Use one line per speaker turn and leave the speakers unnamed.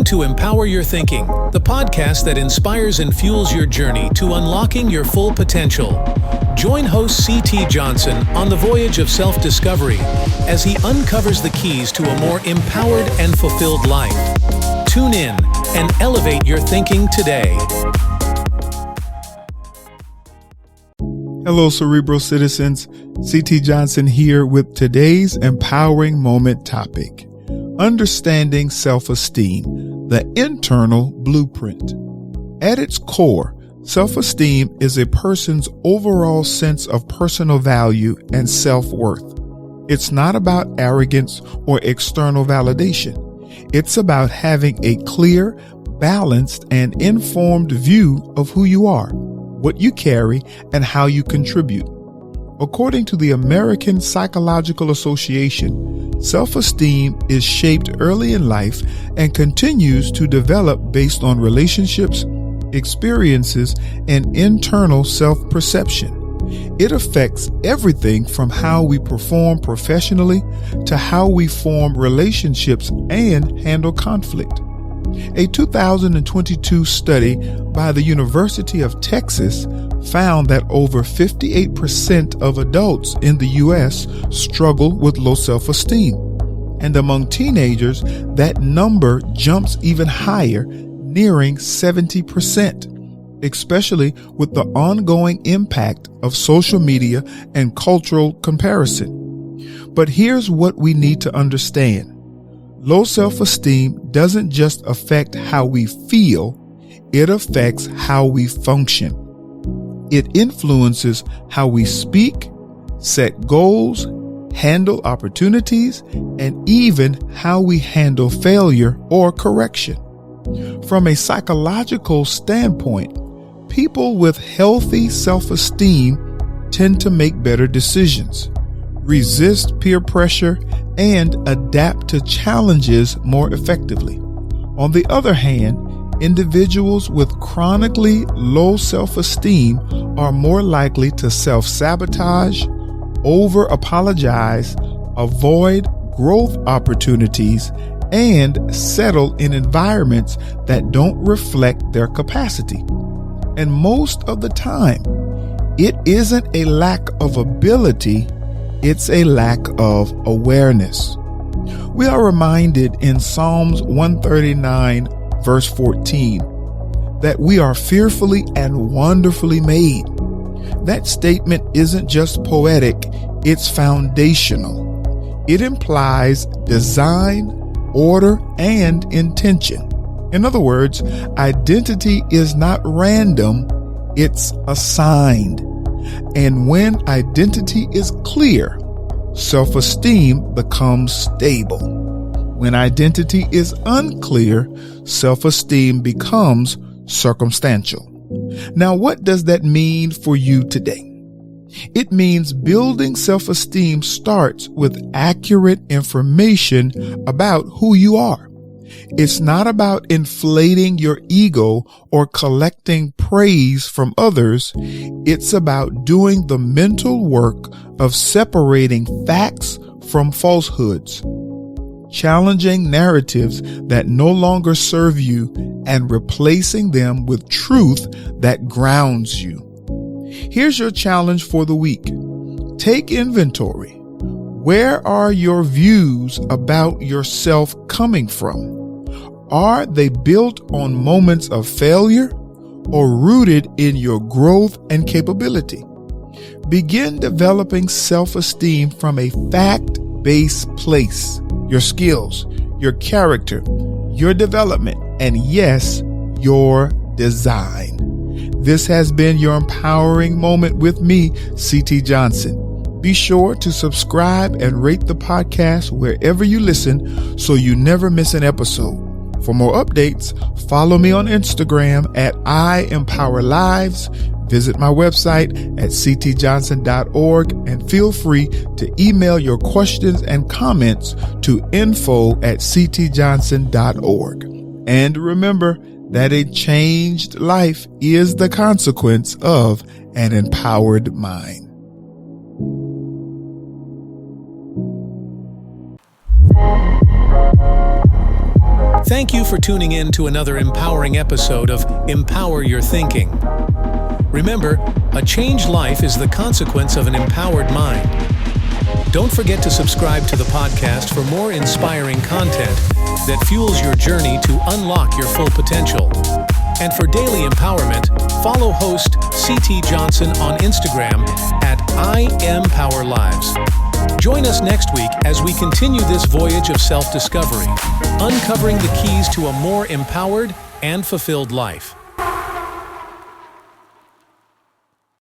to Empower Your Thinking, the podcast that inspires and fuels your journey to unlocking your full potential. Join host C.T. Johnson on the voyage of self-discovery as he uncovers the keys to a more empowered and fulfilled life. Tune in and elevate your thinking today.
Hello, Cerebral citizens. C.T. Johnson here with today's empowering moment topic: understanding self-esteem, the internal blueprint. At its core, self-esteem is a person's overall sense of personal value and self-worth. It's not about arrogance or external validation. It's about having a clear, balanced, and informed view of who you are, what you carry, and how you contribute. According to the American Psychological Association, self-esteem is shaped early in life and continues to develop based on relationships, experiences, and internal self-perception. It affects everything from how we perform professionally to how we form relationships and handle conflict. A 2022 study by the University of Texas found that over 58% of adults in the U.S. struggle with low self-esteem. And among teenagers, that number jumps even higher, nearing 70%, especially with the ongoing impact of social media and cultural comparison. But here's what we need to understand. Low self-esteem doesn't just affect how we feel, it affects how we function. It influences how we speak, set goals, handle opportunities, and even how we handle failure or correction. From a psychological standpoint, people with healthy self-esteem tend to make better decisions, resist peer pressure, and adapt to challenges more effectively. On the other hand, individuals with chronically low self-esteem are more likely to self-sabotage, over-apologize, avoid growth opportunities, and settle in environments that don't reflect their capacity. And most of the time, it isn't a lack of ability, it's a lack of awareness. We are reminded in Psalms 139, verse 14, that we are fearfully and wonderfully made. That statement isn't just poetic, it's foundational. It implies design, order, and intention. In other words, identity is not random, it's assigned. And when identity is clear, self-esteem becomes stable. When identity is unclear, self-esteem becomes circumstantial. Now, what does that mean for you today? It means building self-esteem starts with accurate information about who you are. It's not about inflating your ego or collecting praise from others. It's about doing the mental work of separating facts from falsehoods, challenging narratives that no longer serve you, and replacing them with truth that grounds you. Here's your challenge for the week. Take inventory. Where are your views about yourself coming from? Are they built on moments of failure or rooted in your growth and capability? Begin developing self-esteem from a fact-based place. Your skills, your character, your development, and yes, your design. This has been your empowering moment with me, C.T. Johnson. Be sure to subscribe and rate the podcast wherever you listen so you never miss an episode. For more updates, follow me on Instagram at @IEmpowerLives. Visit my website at ctjohnson.org and feel free to email your questions and comments to info@ctjohnson.org. And remember that a changed life is the consequence of an empowered mind.
Thank you for tuning in to another empowering episode of Empower Your Thinking. Remember, a changed life is the consequence of an empowered mind. Don't forget to subscribe to the podcast for more inspiring content that fuels your journey to unlock your full potential. And for daily empowerment, follow host CT Johnson on Instagram at @IEmpowerLives. Join us next week as we continue this voyage of self-discovery, uncovering the keys to a more empowered and fulfilled life.